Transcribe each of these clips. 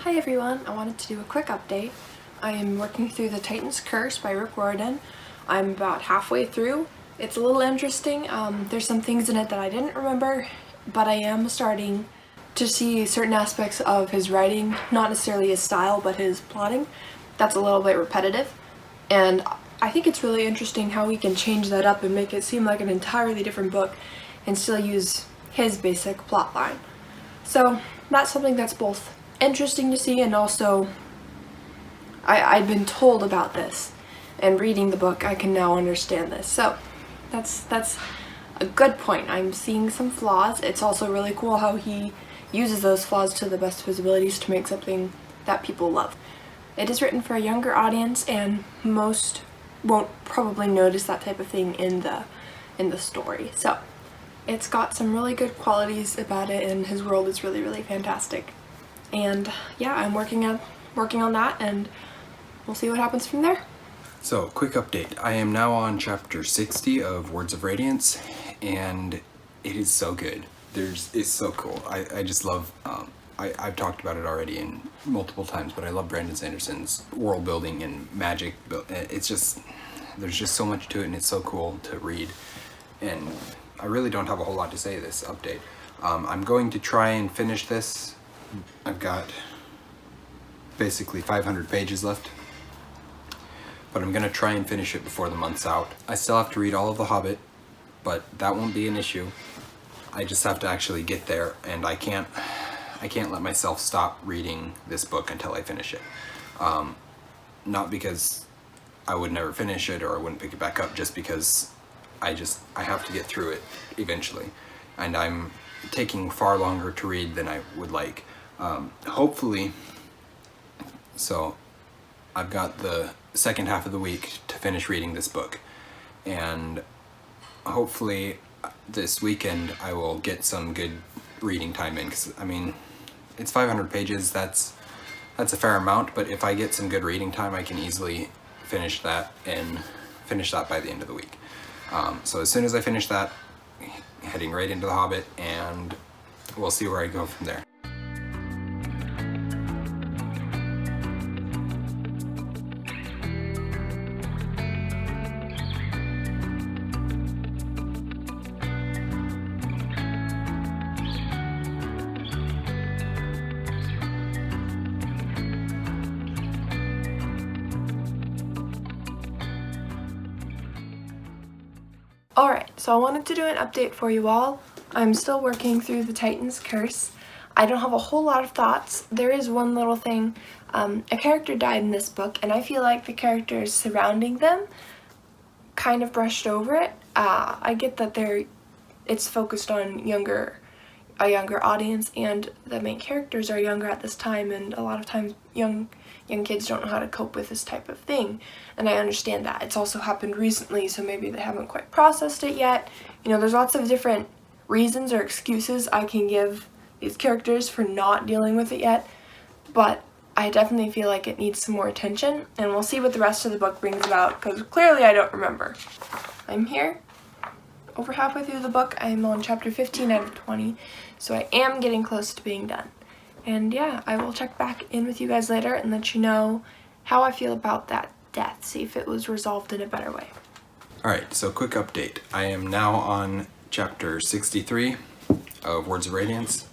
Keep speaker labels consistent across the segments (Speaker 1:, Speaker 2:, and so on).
Speaker 1: Hi everyone, I wanted to do a quick update. I am working through The Titan's Curse by Rick Riordan. I'm about halfway through. It's a little interesting. There's some things in it that I didn't remember, but I am starting to see certain aspects of his writing, not necessarily his style, but his plotting. That's a little bit repetitive, and I think it's really interesting how he can change that up and make it seem like an entirely different book and still use his basic plot line. So that's something that's both interesting to see, and also I'd been told about this, and reading the book I can now understand this. So that's a good point. I'm seeing some flaws. It's also really cool how he uses those flaws to the best of his abilities to make something that people love. It is written for a younger audience, and most won't probably notice that type of thing in the story. So it's got some really good qualities about it, and his world is really, really fantastic. And yeah, I'm working on that, and we'll see what happens from there.
Speaker 2: So, quick update. I am now on chapter 60 of Words of Radiance, and it is so good. It's so cool. I just love, I've talked about it already in multiple times, but I love Brandon Sanderson's world building and magic. It's just, there's just so much to it, and it's so cool to read. And I really don't have a whole lot to say this update. I'm going to try and finish this. I've got basically 500 pages left, but I'm gonna try and finish it before the month's out. I still have to read all of The Hobbit, but that won't be an issue. I just have to actually get there, and I can't let myself stop reading this book until I finish it. Not because I would never finish it or I wouldn't pick it back up, just because I have to get through it eventually, and I'm taking far longer to read than I would like. Hopefully, so I've got the second half of the week to finish reading this book, and hopefully this weekend I will get some good reading time in, because I mean, it's 500 pages, that's a fair amount, but if I get some good reading time I can easily finish that by the end of the week. So as soon as I finish that, heading right into The Hobbit, and we'll see where I go from there.
Speaker 1: Alright, so I wanted to do an update for you all. I'm still working through The Titan's Curse. I don't have a whole lot of thoughts. There is one little thing. A character died in this book, and I feel like the characters surrounding them kind of brushed over it. I get that it's focused on a younger audience, and the main characters are younger at this time, and a lot of times young kids don't know how to cope with this type of thing, and I understand that. It's also happened recently, so maybe they haven't quite processed it yet. You know, there's lots of different reasons or excuses I can give these characters for not dealing with it yet, but I definitely feel like it needs some more attention, and we'll see what the rest of the book brings about, because clearly I don't remember. I'm here, over halfway through the book. I'm on chapter 15 out of 20, so I am getting close to being done. And yeah, I will check back in with you guys later and let you know how I feel about that death, see if it was resolved in a better way.
Speaker 2: Alright, so quick update. I am now on chapter 63 of Words of Radiance.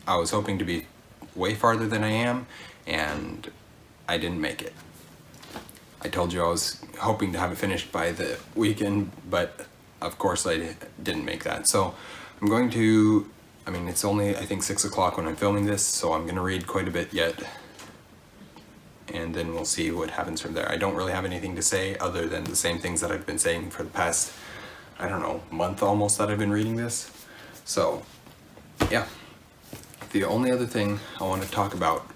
Speaker 2: I was hoping to be way farther than I am, and I didn't make it. I told you I was hoping to have it finished by the weekend, but of course I didn't make that. So I'm going to, I mean, it's only I think 6 o'clock when I'm filming this, so I'm gonna read quite a bit yet, and then we'll see what happens from there. I don't really have anything to say other than the same things that I've been saying for the past, I don't know, month almost that I've been reading this. So yeah, the only other thing I want to talk about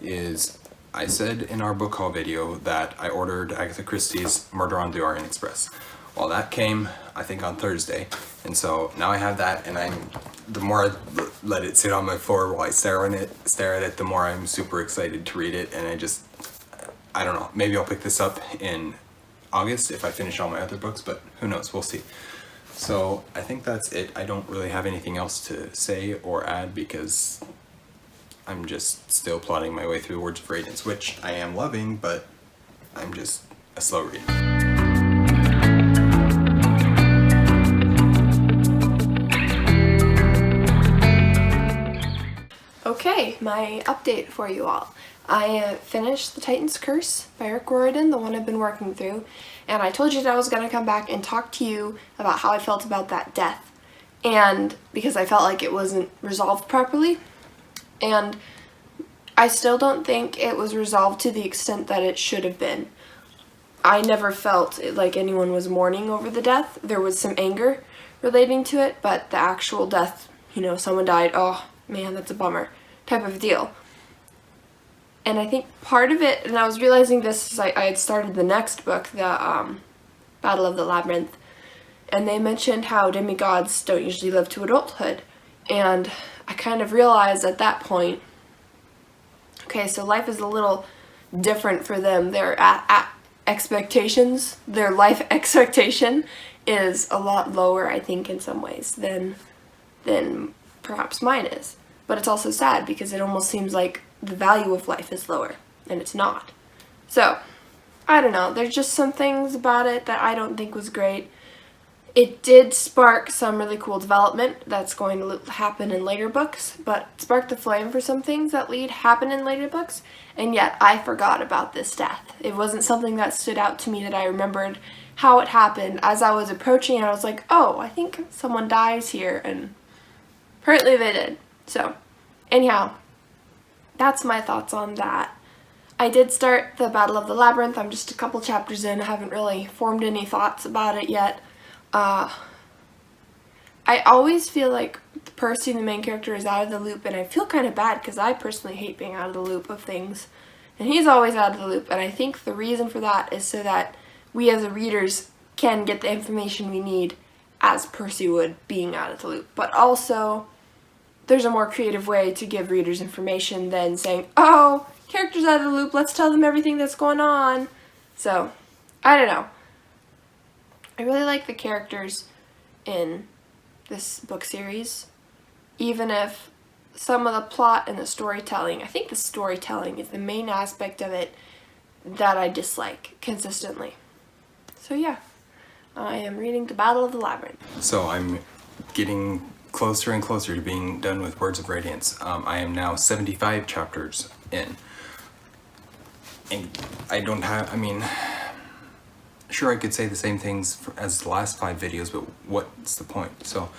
Speaker 2: is, I said in our book haul video that I ordered Agatha Christie's Murder on the Orient Express. Well, that came, I think, on Thursday, and so now I have that, and the more I let it sit on my floor while I stare at it, the more I'm super excited to read it, and I don't know, maybe I'll pick this up in August if I finish all my other books, but who knows, we'll see. So I think that's it. I don't really have anything else to say or add, because I'm just still plodding my way through Words of Radiance, which I am loving, but I'm just a slow reader.
Speaker 1: Okay, my update for you all. I finished The Titan's Curse by Rick Riordan, the one I've been working through, and I told you that I was going to come back and talk to you about how I felt about that death, and because I felt like it wasn't resolved properly, and I still don't think it was resolved to the extent that it should have been. I never felt like anyone was mourning over the death. There was some anger relating to it, but the actual death, you know, someone died, oh man, that's a bummer, type of deal. And I think part of it, and I was realizing this as I had started the next book, the Battle of the Labyrinth, and they mentioned how demigods don't usually live to adulthood. And I kind of realized at that point, okay, so life is a little different for them. Their expectations, their life expectation is a lot lower, I think, in some ways than perhaps mine is. But it's also sad because it almost seems like the value of life is lower, and it's not. So, I don't know, there's just some things about it that I don't think was great. It did spark some really cool development that's going to happen in later books, but sparked the flame for some things that happen in later books, and yet I forgot about this death. It wasn't something that stood out to me that I remembered how it happened. As I was approaching it, I was like, oh, I think someone dies here, and apparently they did. So, anyhow, that's my thoughts on that. I did start the Battle of the Labyrinth. I'm just a couple chapters in. I haven't really formed any thoughts about it yet. I always feel like Percy, the main character, is out of the loop, and I feel kind of bad because I personally hate being out of the loop of things. And he's always out of the loop, and I think the reason for that is so that we as the readers can get the information we need as Percy would, being out of the loop. But also, there's a more creative way to give readers information than saying, oh, character's out of the loop, let's tell them everything that's going on. So, I don't know. I really like the characters in this book series, even if some of the plot and the storytelling, I think the storytelling is the main aspect of it that I dislike consistently. So yeah, I am reading The Battle of the Labyrinth.
Speaker 2: So I'm getting closer and closer to being done with Words of Radiance. I am now 75 chapters in. And I don't have, I mean, sure I could say the same things as the last 5 videos, but what's the point? So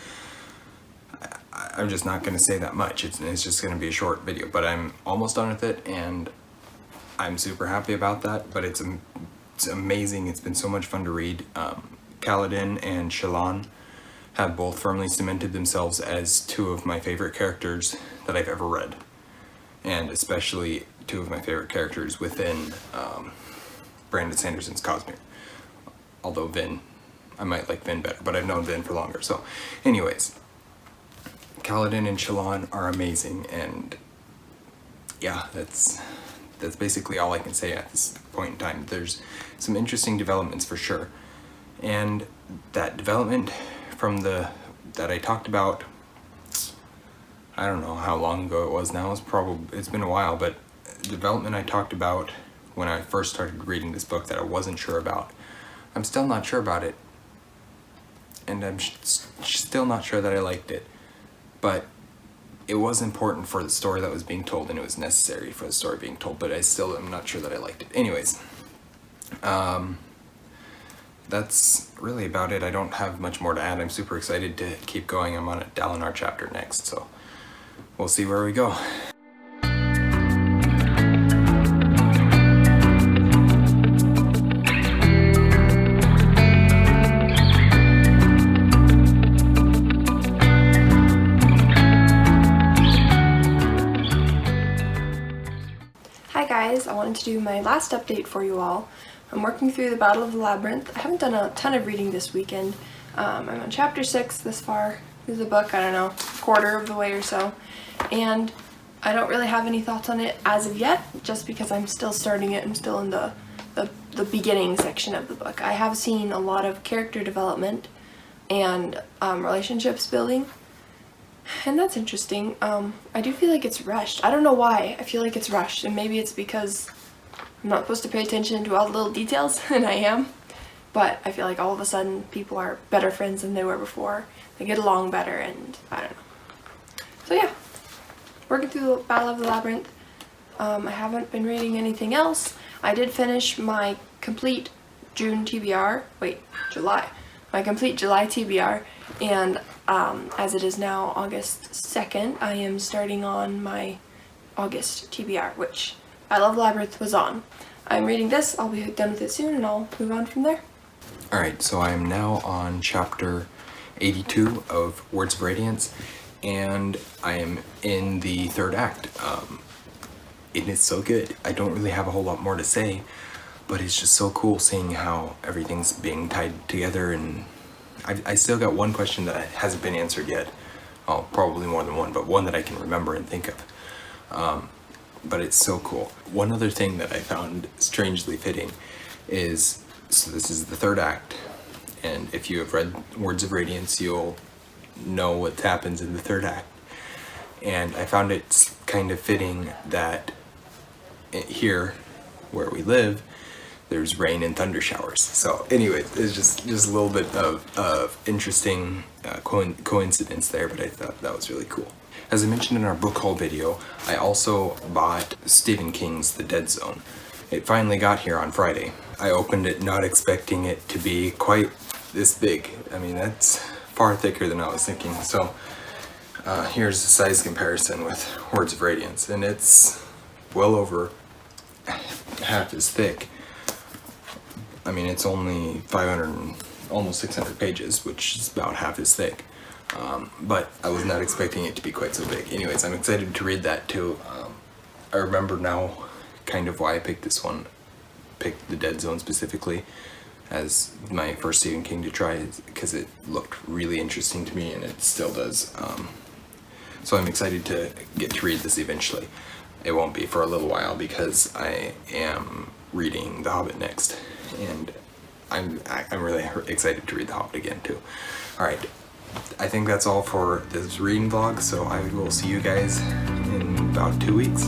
Speaker 2: I'm just not going to say that much. It's just going to be a short video, but I'm almost done with it, and I'm super happy about that. But it's amazing. It's been so much fun to read. Kaladin and Shallan have both firmly cemented themselves as 2 of my favorite characters that I've ever read, and especially 2 of my favorite characters within Brandon Sanderson's Cosmere. Although Vin, I might like Vin better, but I've known Vin for longer. So anyways, Kaladin and Shallan are amazing, and yeah, that's basically all I can say at this point in time. There's some interesting developments for sure, and that development from that I talked about, I don't know how long ago it was now, it's been a while, but development I talked about when I first started reading this book that I wasn't sure about, I'm still not sure about it, and I'm still not sure that I liked it, but it was important for the story that was being told, and it was necessary for the story being told, but I still am not sure that I liked it. Anyways, that's really about it. I don't have much more to add. I'm super excited to keep going. I'm on a Dalinar chapter next, so we'll see where we go.
Speaker 1: I wanted to do my last update for you all. I'm working through the Battle of the Labyrinth. I haven't done a ton of reading this weekend. I'm on chapter 6 this far through the book, I don't know, quarter of the way or so. And I don't really have any thoughts on it as of yet, just because I'm still starting it. I'm still in the beginning section of the book. I have seen a lot of character development and relationships building. And that's interesting. I do feel like it's rushed. I don't know why. I feel like it's rushed, and maybe it's because I'm not supposed to pay attention to all the little details, and I am. But I feel like all of a sudden people are better friends than they were before. They get along better, and I don't know. So yeah, working through the Battle of the Labyrinth. I haven't been reading anything else. I did finish my complete June TBR. Wait, July. My complete July TBR, and as it is now August 2nd, I am starting on my August TBR, which Battle of the Labyrinth was on. I'm reading this, I'll be done with it soon, and I'll move on from there.
Speaker 2: Alright, so I am now on chapter 82 of Words of Radiance, and I am in the third act. It is so good. I don't really have a whole lot more to say, but it's just so cool seeing how everything's being tied together, and I still got one question that hasn't been answered yet. Oh, probably more than one, but one that I can remember and think of. But it's so cool. One other thing that I found strangely fitting is, so this is the third act, and if you have read Words of Radiance, you'll know what happens in the third act. And I found it kind of fitting that here, where we live, there's rain and thunder showers. So anyway, it's just a little bit of interesting coincidence there, but I thought that was really cool. As I mentioned in our book haul video, I also bought Stephen King's The Dead Zone. It finally got here on Friday. I opened it not expecting it to be quite this big. I mean, that's far thicker than I was thinking. So here's the size comparison with Words of Radiance, and it's well over half as thick. I mean, it's only 500, almost 600 pages, which is about half as thick. But I was not expecting it to be quite so big. Anyways, I'm excited to read that too. I remember now kind of why I picked this one, picked The Dead Zone specifically as my first Stephen King to try, because it looked really interesting to me, and it still does. So I'm excited to get to read this eventually. It won't be for a little while because I am reading The Hobbit next, and I'm really excited to read The Hobbit again too. Alright, I think that's all for this reading vlog, so I will see you guys in about 2 weeks.